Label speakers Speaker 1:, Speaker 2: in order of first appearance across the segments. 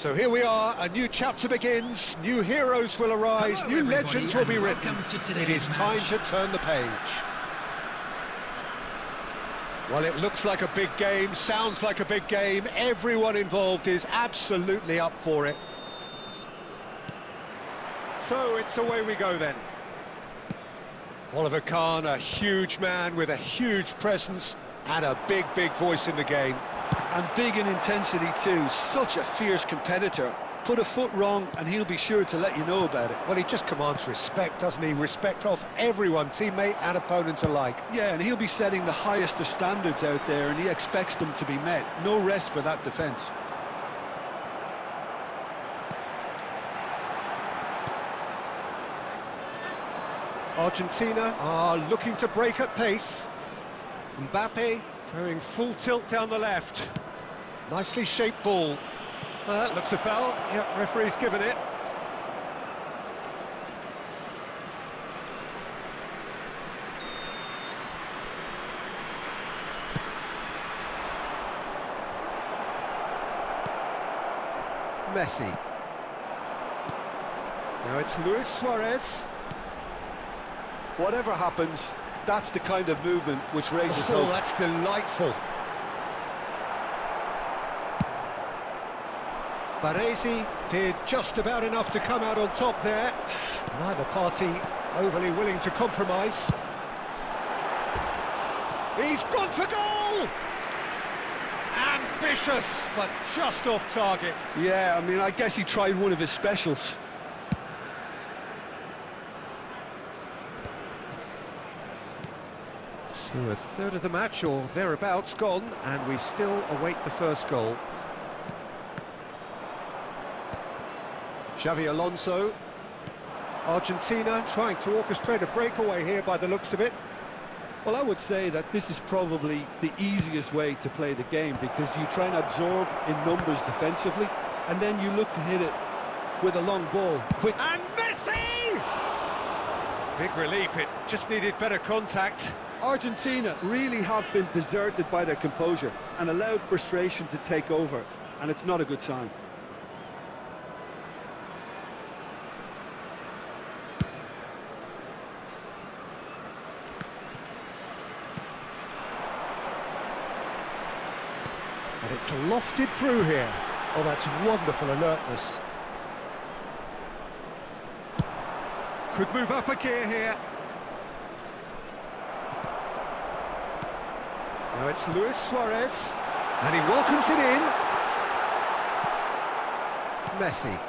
Speaker 1: So here we are, a new chapter begins, new heroes will arise,
Speaker 2: Hello,
Speaker 1: new
Speaker 2: everybody,
Speaker 1: legends will be
Speaker 2: and
Speaker 1: written.
Speaker 2: welcome to
Speaker 1: It is
Speaker 2: today's
Speaker 1: time
Speaker 2: match.
Speaker 1: to turn the page. Well, it looks like a big game, sounds like a big game. Everyone involved is absolutely up for it. So it's away we go then. Oliver Kahn, a huge man with a huge presence and a big, big voice in the game.
Speaker 3: And big in intensity too, such a fierce competitor. Put a foot wrong and he'll be sure to let you know about it.
Speaker 1: Well, he just commands respect, doesn't he? Respect of everyone, teammate and opponent alike.
Speaker 3: Yeah, and he'll be setting the highest of standards out there and he expects them to be met. No rest for that defence.
Speaker 1: Argentina are looking to break at pace. Mbappe going full tilt down the left. Nicely shaped ball. That looks a foul. Yep, referee's given it. Messi. Now it's Luis Suarez.
Speaker 3: Whatever happens, that's the kind of movement which raises
Speaker 1: Oh,
Speaker 3: hope.
Speaker 1: that's delightful. Baresi did just about enough to come out on top there. Neither party overly willing to compromise. He's gone for goal! Ambitious, but just off target.
Speaker 3: Yeah, I mean, I guess he tried one of his specials.
Speaker 1: So a third of the match, or thereabouts, gone, and we still await the first goal. Xavi Alonso. Argentina trying to orchestrate a breakaway here by the looks of it.
Speaker 3: Well, I would say that this is probably the easiest way to play the game because you try and absorb in numbers defensively and then you look to hit it with a long ball. Quick.
Speaker 1: And Messi! Big relief, it just needed better contact.
Speaker 3: Argentina really have been deserted by their composure and allowed frustration to take over, and it's not a good sign.
Speaker 1: And it's lofted through here. Oh, that's wonderful alertness. Could move up a gear here. Now it's Luis Suarez, and he welcomes it in. Messi.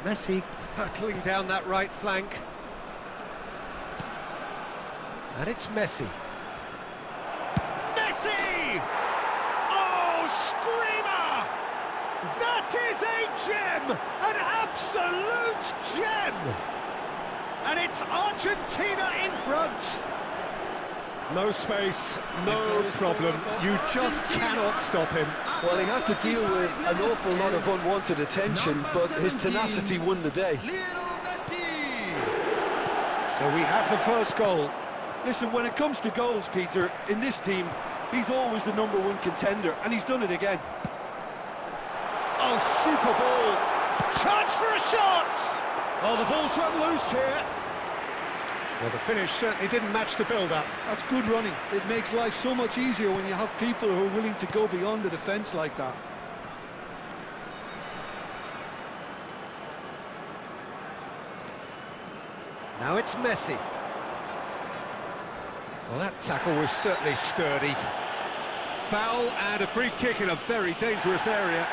Speaker 1: Messi hurtling down that right flank. And it's Messi. Messi! Oh, screamer! That is a gem! An absolute gem! And it's Argentina in front. No space, no problem. You just cannot stop him.
Speaker 3: Well, he had to deal with an awful lot of unwanted attention, but his tenacity won the day.
Speaker 1: So we have the first goal.
Speaker 3: Listen, when it comes to goals, Peter, in this team, he's always the #1 contender, and he's done it again.
Speaker 1: Oh, super ball. Chance for a shot! Oh, the ball's run loose here. Well, the finish certainly didn't match the build-up.
Speaker 3: That's good running. It makes life so much easier when you have people who are willing to go beyond the defence like that.
Speaker 1: Now it's Messi. Well, that tackle was certainly sturdy. Foul and a free kick in a very dangerous area.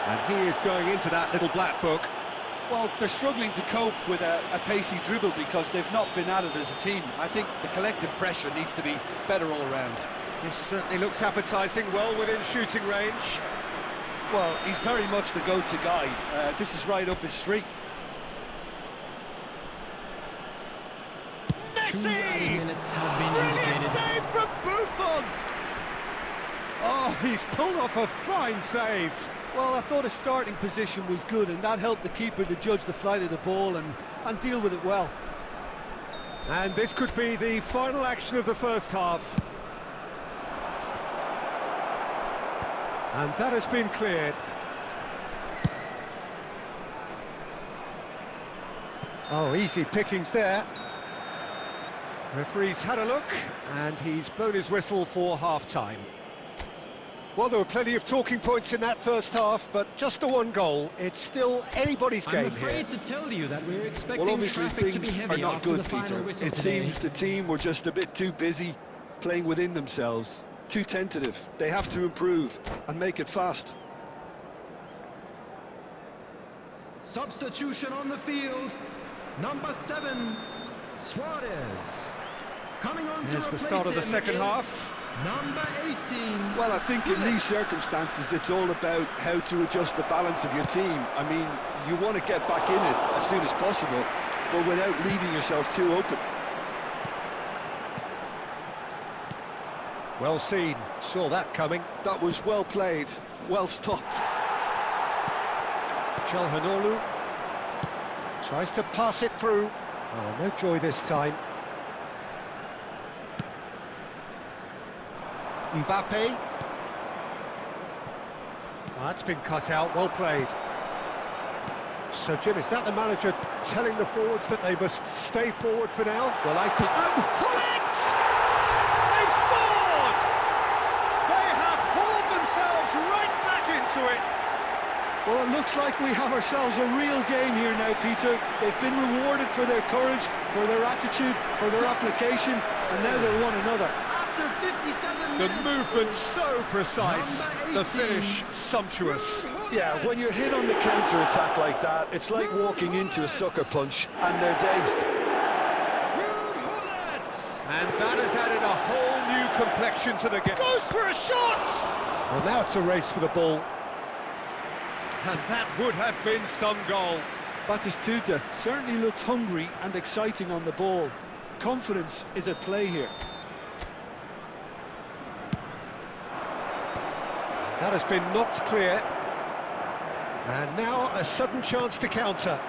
Speaker 1: And he is going into that little black book.
Speaker 3: Well, they're struggling to cope with a pacey dribble because they've not been at it as a team. I think the collective pressure needs to be better all round.
Speaker 1: This certainly looks appetising, well within shooting range.
Speaker 3: Well, he's very much the go-to guy. This is right up his street.
Speaker 1: Messi!
Speaker 2: Has been
Speaker 1: Brilliant
Speaker 2: indicated.
Speaker 1: save from Buffon! Oh, he's pulled off a fine save.
Speaker 3: Well, I thought his starting position was good, and that helped the keeper to judge the flight of the ball and deal with it well.
Speaker 1: And this could be the final action of the first half. And that has been cleared. Oh, easy pickings there. Referee's had a look, and he's blown his whistle for half-time. Well, there were plenty of talking points in that first half, but just the one goal. It's still anybody's game here.
Speaker 2: I'm afraid to tell you that we're expecting
Speaker 3: Well, obviously
Speaker 2: traffic to be
Speaker 3: things
Speaker 2: heavy
Speaker 3: are not
Speaker 2: after
Speaker 3: good,
Speaker 2: the final
Speaker 3: Peter.
Speaker 2: whistle
Speaker 3: It
Speaker 2: today.
Speaker 3: seems the team were just a bit too busy playing within themselves, too tentative. They have to improve and make it fast.
Speaker 2: Substitution on the field. Number 7, Suarez. Coming on
Speaker 1: Here's
Speaker 2: to
Speaker 1: the
Speaker 2: replace
Speaker 1: start of the
Speaker 2: him
Speaker 1: second
Speaker 2: is
Speaker 1: half.
Speaker 2: Number 18.
Speaker 3: Well, I think in these circumstances, it's all about how to adjust the balance of your team. I mean, you want to get back in it as soon as possible, but without leaving yourself too open.
Speaker 1: Well seen, saw that coming.
Speaker 3: That was well played, well stopped.
Speaker 1: Çalhanoğlu tries to pass it through. Oh, no joy this time. Mbappe. Oh, that's been cut out, well played. So, Jim, is that the manager telling the forwards that they must stay forward for now?
Speaker 3: Well, I think...
Speaker 1: And Hullet! They've scored! They have hauled themselves right back into it.
Speaker 3: Well, it looks like we have ourselves a real game here now, Peter. They've been rewarded for their courage, for their attitude, for their application, and now they'll want another.
Speaker 2: After 57
Speaker 1: The
Speaker 2: minutes,
Speaker 1: movement so precise,
Speaker 2: Number
Speaker 1: the finish
Speaker 2: 18.
Speaker 1: sumptuous.
Speaker 3: Yeah, when you're hit on the counter-attack like that, it's like walking into a sucker punch, and they're dazed.
Speaker 1: And that has added a whole new complexion to the game. Goes for a shot! Well, now it's a race for the ball. And that would have been some goal.
Speaker 3: Batistuta certainly looked hungry and exciting on the ball. Confidence is at play here.
Speaker 1: That has been knocked clear. And now a sudden chance to counter.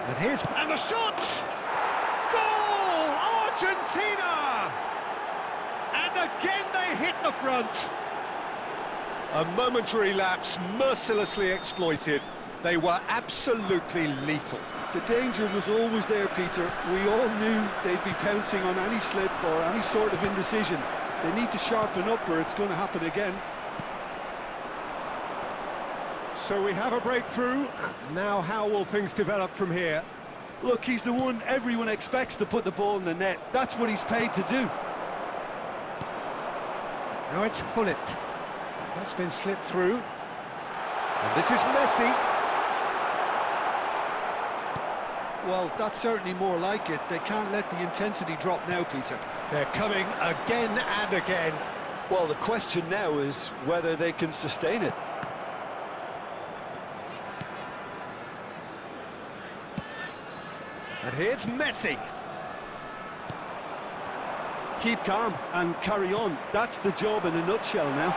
Speaker 1: And the shot! Goal! Argentina! And again they hit the front. A momentary lapse mercilessly exploited. They were absolutely lethal.
Speaker 3: The danger was always there, Peter. We all knew they'd be pouncing on any slip or any sort of indecision. They need to sharpen up or it's going to happen again.
Speaker 1: So we have a breakthrough. Now how will things develop from here?
Speaker 3: Look, he's the one everyone expects to put the ball in the net. That's what he's paid to do.
Speaker 1: Now it's Hullet. That's been slipped through. And this is Messi.
Speaker 3: Well, that's certainly more like it. They can't let the intensity drop now, Peter.
Speaker 1: They're coming again and again.
Speaker 3: Well, the question now is whether they can sustain it.
Speaker 1: And here's Messi.
Speaker 3: Keep calm and carry on. That's the job in a nutshell now.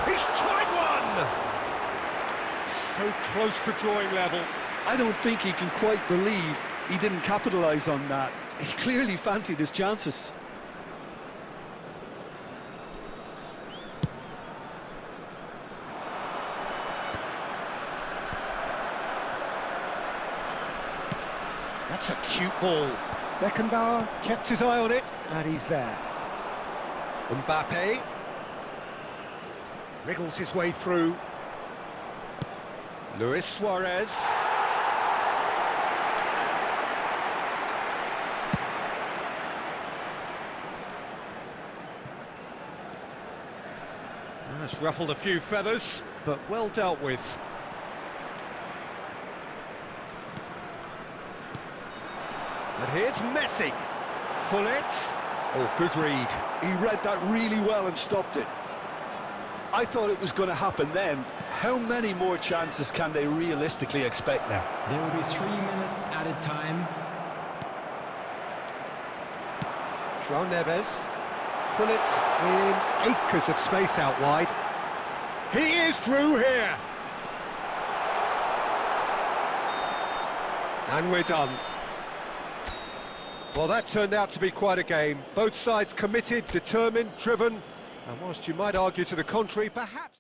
Speaker 1: He's tried one! So close to drawing level.
Speaker 3: I don't think he can quite believe he didn't capitalise on that. He clearly fancied his chances.
Speaker 1: That's a cute ball. Beckenbauer kept his eye on it, and he's there. Mbappe wriggles his way through. Luis Suarez. That's ruffled a few feathers, but well dealt with. And here's Messi. Hullet. Oh, good read.
Speaker 3: He read that really well and stopped it. I thought it was going to happen then. How many more chances can they realistically expect now?
Speaker 2: There will be 3 minutes added time.
Speaker 1: João Neves. Hullet in acres of space out wide. He is through here. And we're done. Well, that turned out to be quite a game. Both sides committed, determined, driven, and whilst you might argue to the contrary, perhaps...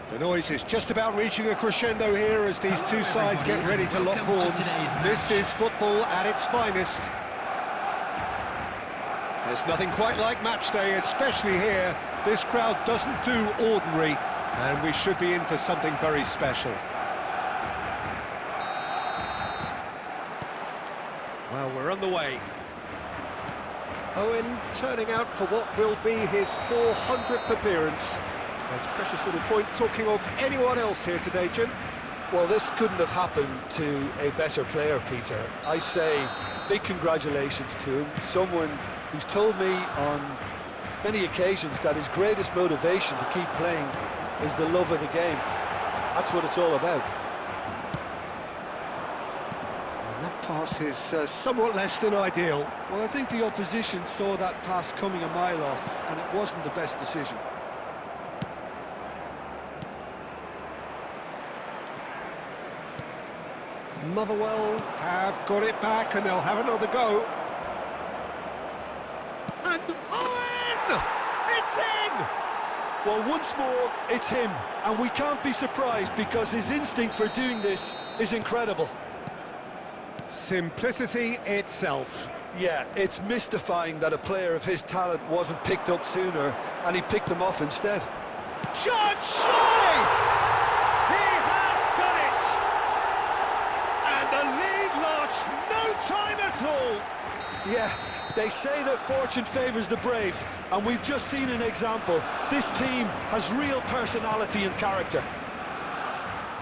Speaker 1: The noise is just about reaching a crescendo here as these two sides get ready to lock horns. This is football at its finest. There's nothing quite like match day, especially here. This crowd doesn't do ordinary, and we should be in for something very special. Well, we're on the way. Owen turning out for what will be his 400th appearance. There's a precious little point talking of anyone else here today, Jim.
Speaker 3: Well, this couldn't have happened to a better player, Peter. I say big congratulations to him. Someone who's told me on many occasions that his greatest motivation to keep playing is the love of the game. That's what it's all about.
Speaker 1: And that pass is somewhat less than ideal.
Speaker 3: Well, I think the opposition saw that pass coming a mile off, and it wasn't the best decision.
Speaker 1: Motherwell have got it back and they'll have another go. And Owen! It's in!
Speaker 3: Well, once more, it's him, and we can't be surprised because his instinct for doing this is incredible.
Speaker 1: Simplicity itself.
Speaker 3: Yeah, it's mystifying that a player of his talent wasn't picked up sooner, and he picked them off instead.
Speaker 1: Shot, surely! He has done it! And the lead lost no time at all.
Speaker 3: Yeah, they say that fortune favours the brave, and we've just seen an example. This team has real personality and character.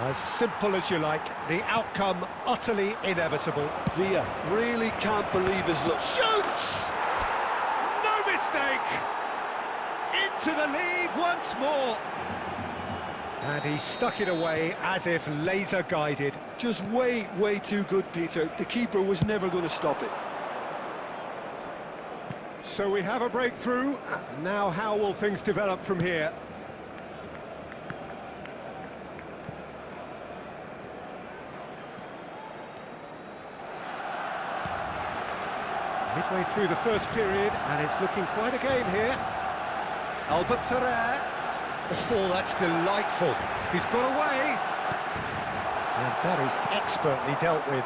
Speaker 1: As simple as you like, the outcome utterly inevitable.
Speaker 3: Villa really can't believe his luck.
Speaker 1: Shoots! No mistake! Into the lead once more. And he stuck it away as if laser-guided.
Speaker 3: Just way too good, Peter. The keeper was never going to stop it.
Speaker 1: So we have a breakthrough. Now how will things develop from here? Midway through the first period, and it's looking quite a game here. Albert Ferrer. Oh, that's delightful. He's got away. And that is expertly dealt with.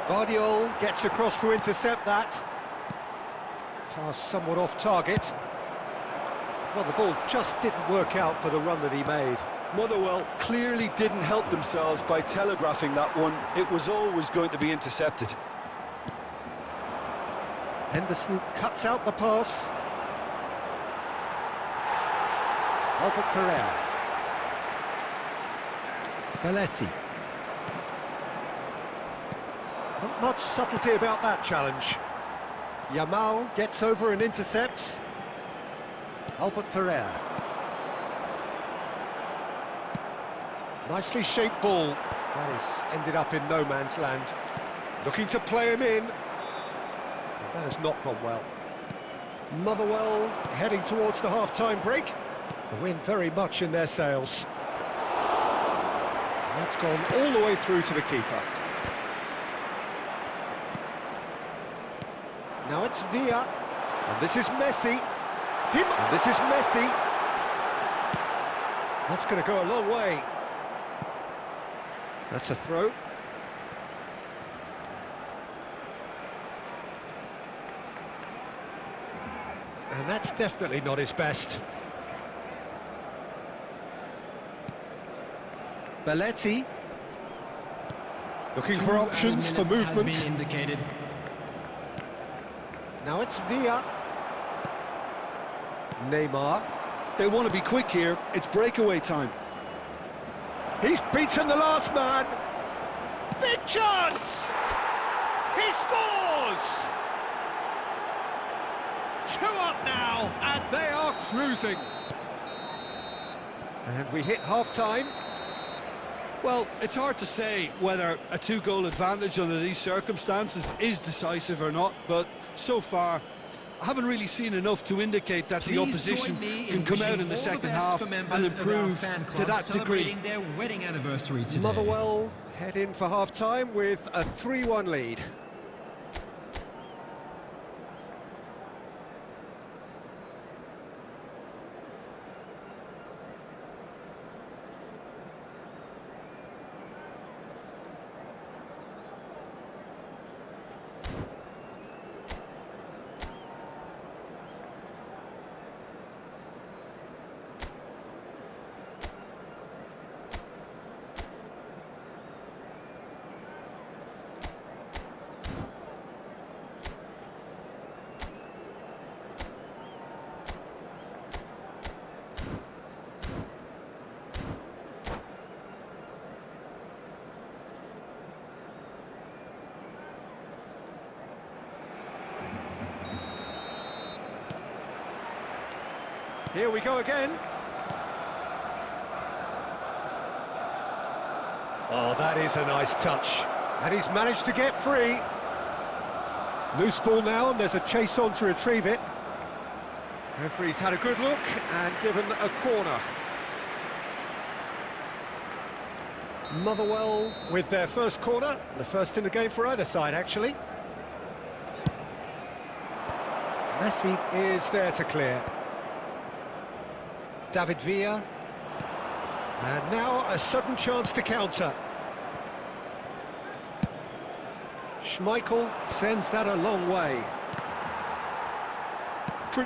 Speaker 1: Guardiola gets across to intercept that. Pass somewhat off target. Well, the ball just didn't work out for the run that he made.
Speaker 3: Motherwell clearly didn't help themselves by telegraphing that one. It was always going to be intercepted.
Speaker 1: Henderson cuts out the pass. Albert Ferrer. Belletti. Not much subtlety about that challenge. Yamal gets over and intercepts. Albert Ferrer. Nicely shaped ball. That is ended up in no man's land. Looking to play him in. That has not gone well. Motherwell heading towards the half-time break. The wind very much in their sails. That's gone all the way through to the keeper. Now it's Villa. And this is Messi. And this is Messi. That's going to go a long way. That's a throw. And that's definitely not his best. Belletti. Looking for options for movement. Now it's Villa. Neymar.
Speaker 3: They want to be quick here. It's breakaway time.
Speaker 1: He's beaten the last man. Big chance! He scores! 2 up now, and they are cruising. And we hit half-time.
Speaker 3: Well, it's hard to say whether a 2-goal advantage under these circumstances is decisive or not, but so far I haven't really seen enough to indicate that the opposition can come out in the second half and improve to that degree.
Speaker 2: Their wedding anniversary today.
Speaker 1: Motherwell head in for half-time with a 3-1 lead. Here we go again. Oh, that is a nice touch. And he's managed to get free. Loose ball now, and there's a chase on to retrieve it. Referee's had a good look and given a corner. Motherwell with their first corner, the first in the game for either side, actually. Messi is there to clear. David Villa. And now a sudden chance to counter. Schmeichel sends that a long way.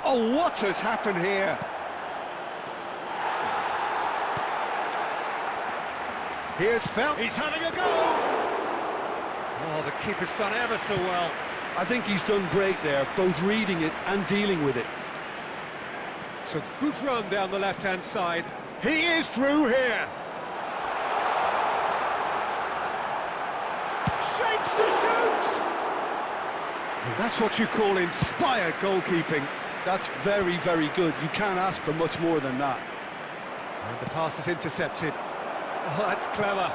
Speaker 1: Oh, what has happened here? Here's Felt. He's having a go! Oh, the keeper's done ever so well.
Speaker 3: I think he's done great there, both reading it and dealing with it.
Speaker 1: It's a good run down the left-hand side. He is through here. Shapes to shoot! And that's what you call inspired goalkeeping.
Speaker 3: That's very, very good. You can't ask for much more than that.
Speaker 1: And the pass is intercepted. Oh, that's clever.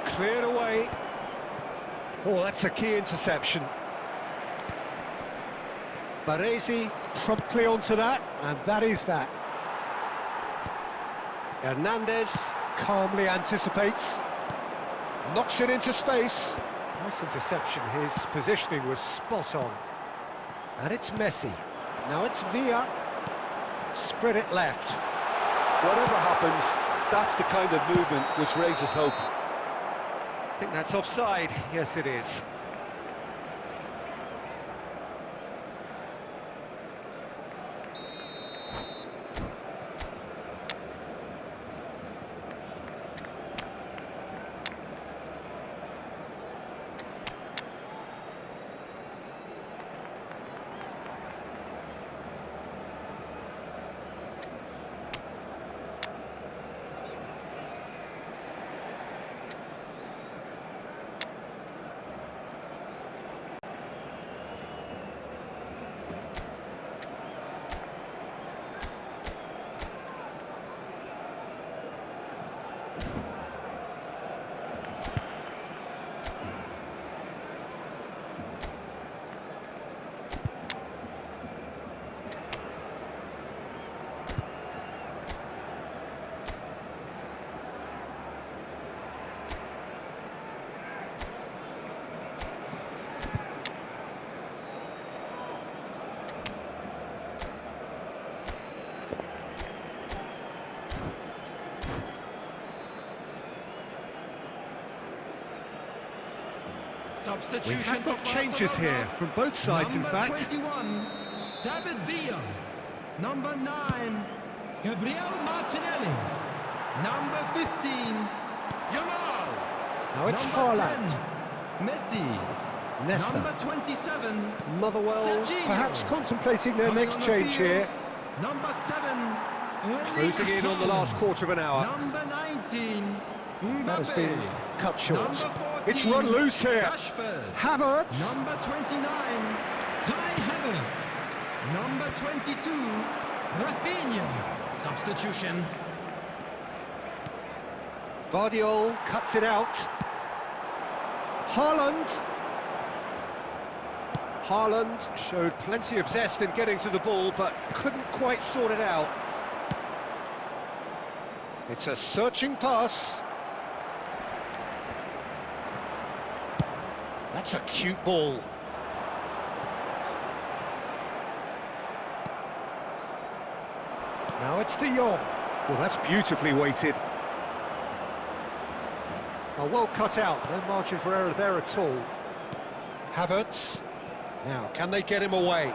Speaker 1: Cleared away. Oh, that's a key interception. Baresi promptly onto that, and that is that. Hernandez calmly anticipates. Knocks it into space. Nice interception. His positioning was spot on. And it's Messi. Now it's Villa. Spread it left.
Speaker 3: Whatever happens, that's the kind of movement which raises hope.
Speaker 1: I think that's offside. Yes, it is. We have got changes here from both sides, in fact.
Speaker 2: 21, David Villa. Number 9, Gabriel Martinelli. Number 15, Yamal.
Speaker 1: Now it's
Speaker 2: Number
Speaker 1: Haaland.
Speaker 2: 10, Messi.
Speaker 1: Nesta.
Speaker 2: Number 27,
Speaker 1: Motherwell
Speaker 2: Serginho.
Speaker 1: perhaps contemplating their
Speaker 2: Coming
Speaker 1: next
Speaker 2: on the
Speaker 1: change
Speaker 2: field,
Speaker 1: here.
Speaker 2: Number 7,
Speaker 1: Closing in on the last quarter of an hour.
Speaker 2: Number 19,
Speaker 1: That has been
Speaker 2: Mbappe.
Speaker 1: cut short.
Speaker 2: Number 14,
Speaker 1: It's run loose here.
Speaker 2: Rashford.
Speaker 1: Havertz.
Speaker 2: Number 29, Kai Havertz. Number 22, Rafinha. Substitution.
Speaker 1: Guardiola cuts it out. Haaland. Haaland showed plenty of zest in getting to the ball, but couldn't quite sort it out. It's a searching pass. That's a cute ball. Now it's De Jong. Well, that's beautifully weighted. Oh, well cut out. No margin for error there at all. Havertz. Now, can they get him away?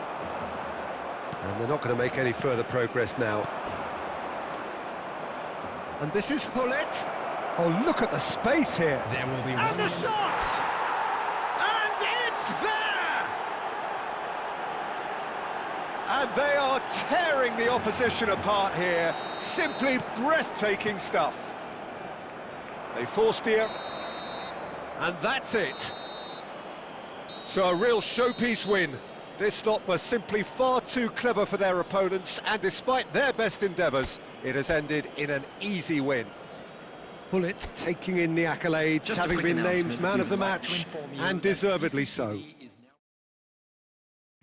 Speaker 1: And they're not going to make any further progress now. And this is Hullet. Oh, look at the space here.
Speaker 2: There will be
Speaker 1: And the shot! And it's there! And they are tearing the opposition apart here. Simply breathtaking stuff. They forced the error. And that's it. So a real showpiece win. This lot was simply far too clever for their opponents, and despite their best endeavours, it has ended in an easy win. Hullet taking in the accolades, having been named man of the match, and deservedly so.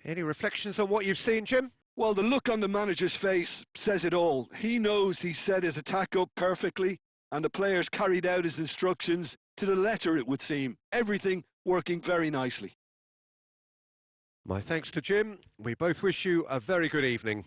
Speaker 1: Any reflections on what you've seen, Jim?
Speaker 3: Well, the look on the manager's face says it all. He knows he set his attack up perfectly, and the players carried out his instructions to the letter, it would seem. Everything working very nicely.
Speaker 1: My thanks to Jim. We both wish you a very good evening.